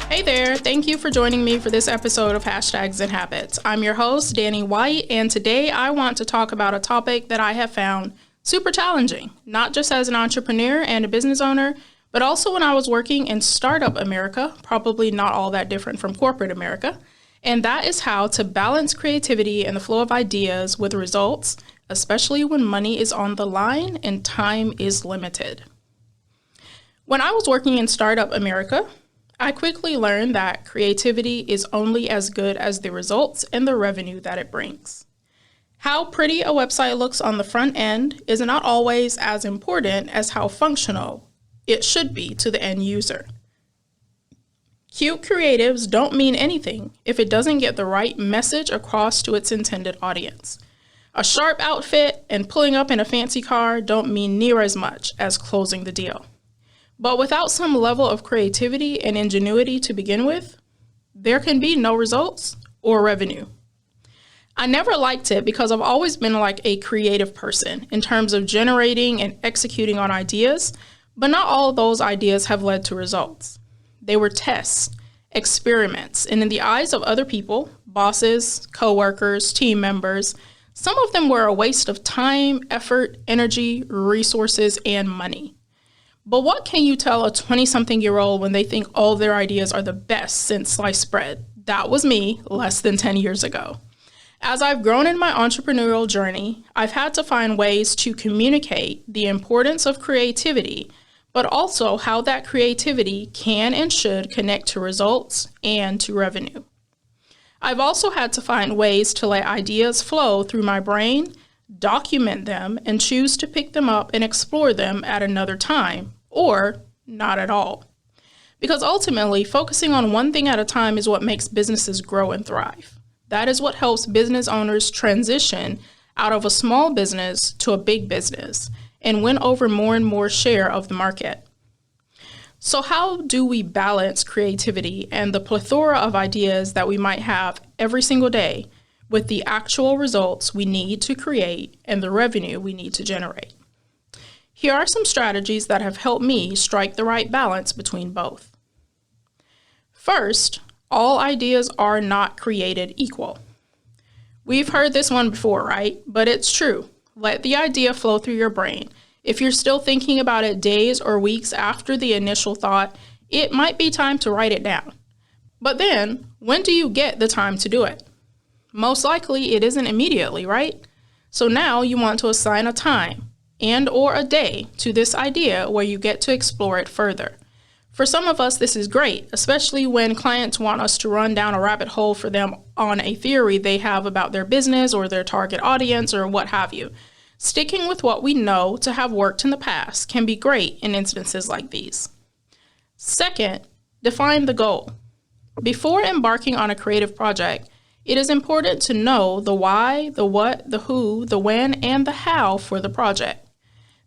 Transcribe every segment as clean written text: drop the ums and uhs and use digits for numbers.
Hey there, thank you for joining me for this episode of Hashtags and Habits. I'm your host, Danni White, and today I want to talk about a topic that I have found super challenging, not just as an entrepreneur and a business owner, but also when I was working in startup America, probably not all that different from corporate America, and that is how to balance creativity and the flow of ideas with results, especially when money is on the line and time is limited. When I was working in startup America, I quickly learned that creativity is only as good as the results and the revenue that it brings. How pretty a website looks on the front end is not always as important as how functional it should be to the end user. Cute creatives don't mean anything if it doesn't get the right message across to its intended audience. A sharp outfit and pulling up in a fancy car don't mean near as much as closing the deal. But without some level of creativity and ingenuity to begin with, there can be no results or revenue. I never liked it because I've always been like a creative person in terms of generating and executing on ideas, but not all of those ideas have led to results. They were tests, experiments, and in the eyes of other people, bosses, coworkers, team members, some of them were a waste of time, effort, energy, resources, and money. But what can you tell a 20-something-year-old when they think all of their ideas are the best since sliced bread? That was me less than 10 years ago. As I've grown in my entrepreneurial journey, I've had to find ways to communicate the importance of creativity, but also how that creativity can and should connect to results and to revenue. I've also had to find ways to let ideas flow through my brain, document them, and choose to pick them up and explore them at another time, or not at all. Because ultimately, focusing on one thing at a time is what makes businesses grow and thrive. That is what helps business owners transition out of a small business to a big business and win over more and more share of the market. So how do we balance creativity and the plethora of ideas that we might have every single day with the actual results we need to create and the revenue we need to generate? Here are some strategies that have helped me strike the right balance between both. First, all ideas are not created equal. We've heard this one before, right? But it's true. Let the idea flow through your brain. If you're still thinking about it days or weeks after the initial thought, it might be time to write it down. But then, when do you get the time to do it? Most likely it isn't immediately, right? So now you want to assign a time and or a day to this idea where you get to explore it further. For some of us, this is great, especially when clients want us to run down a rabbit hole for them on a theory they have about their business or their target audience or what have you. Sticking with what we know to have worked in the past can be great in instances like these. Second, define the goal. Before embarking on a creative project, it is important to know the why, the what, the who, the when, and the how for the project.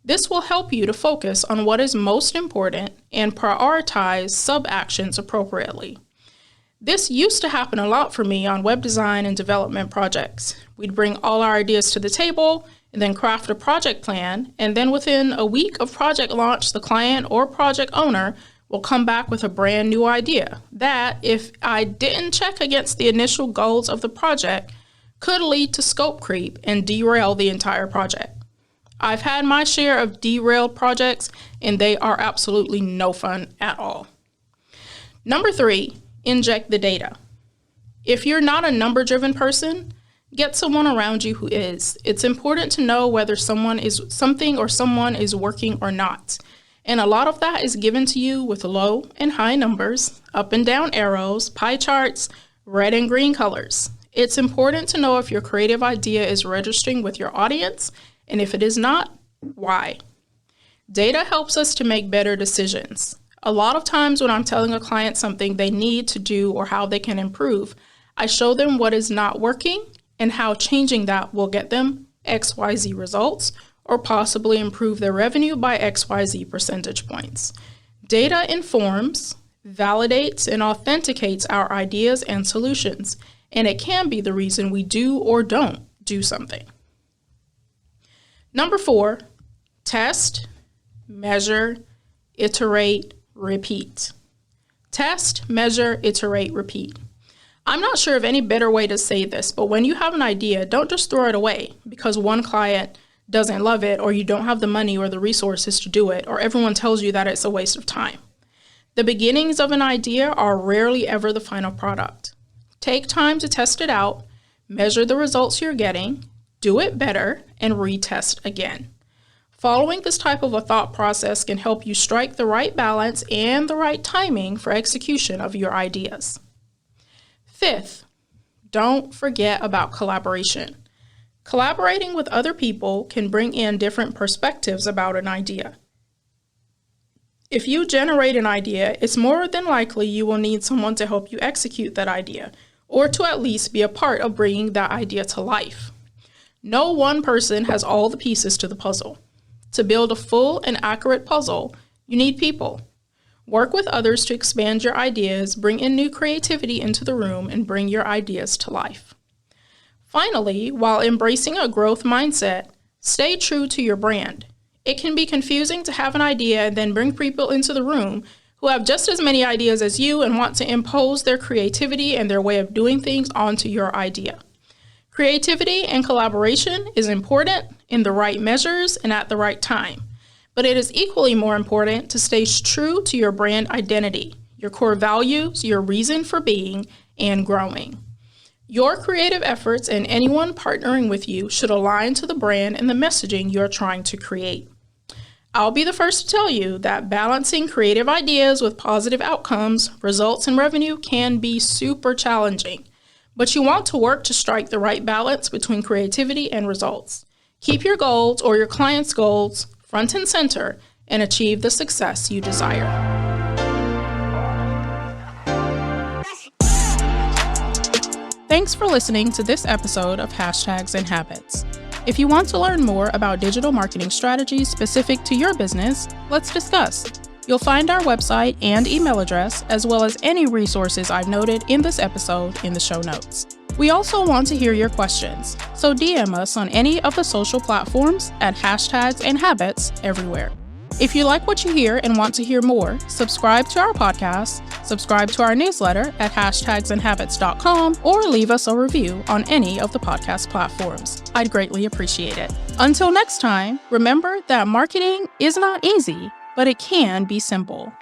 This will help you to focus on what is most important and prioritize sub-actions appropriately. This used to happen a lot for me on web design and development projects. We'd bring all our ideas to the table and then craft a project plan, and then within a week of project launch, the client or project owner will come back with a brand new idea that, if I didn't check against the initial goals of the project, could lead to scope creep and derail the entire project. I've had my share of derailed projects, and they are absolutely no fun at all. Number 3, inject the data. If you're not a number-driven person, get someone around you who is. It's important to know whether something or someone is working or not. And a lot of that is given to you with low and high numbers, up and down arrows, pie charts, red and green colors. It's important to know if your creative idea is registering with your audience, and if it is not, why? Data helps us to make better decisions. A lot of times when I'm telling a client something they need to do or how they can improve, I show them what is not working and how changing that will get them XYZ results or possibly improve their revenue by XYZ percentage points. Data informs, validates, and authenticates our ideas and solutions, and it can be the reason we do or don't do something. Number 4, test, measure, iterate, repeat. Test, measure, iterate, repeat. I'm not sure of any better way to say this, but when you have an idea, don't just throw it away because one client doesn't love it, or you don't have the money or the resources to do it, or everyone tells you that it's a waste of time. The beginnings of an idea are rarely ever the final product. Take time to test it out, measure the results you're getting, do it better, and retest again. Following this type of a thought process can help you strike the right balance and the right timing for execution of your ideas. Fifth, don't forget about collaboration. Collaborating with other people can bring in different perspectives about an idea. If you generate an idea, it's more than likely you will need someone to help you execute that idea, or to at least be a part of bringing that idea to life. No one person has all the pieces to the puzzle. To build a full and accurate puzzle, you need people. Work with others to expand your ideas, bring in new creativity into the room, and bring your ideas to life. Finally, while embracing a growth mindset, stay true to your brand. It can be confusing to have an idea and then bring people into the room who have just as many ideas as you and want to impose their creativity and their way of doing things onto your idea. Creativity and collaboration is important in the right measures and at the right time. But it is equally more important to stay true to your brand identity, your core values, your reason for being, and growing. Your creative efforts and anyone partnering with you should align to the brand and the messaging you're trying to create. I'll be the first to tell you that balancing creative ideas with positive outcomes, results, and revenue can be super challenging. But you want to work to strike the right balance between creativity and results. Keep your goals or your clients' goals front and center, and achieve the success you desire. Thanks for listening to this episode of Hashtags and Habits. If you want to learn more about digital marketing strategies specific to your business, let's discuss. You'll find our website and email address, as well as any resources I've noted in this episode in the show notes. We also want to hear your questions, so DM us on any of the social platforms at Hashtags and Habits everywhere. If you like what you hear and want to hear more, subscribe to our podcast, subscribe to our newsletter at hashtagsandhabits.com, or leave us a review on any of the podcast platforms. I'd greatly appreciate it. Until next time, remember that marketing is not easy, but it can be simple.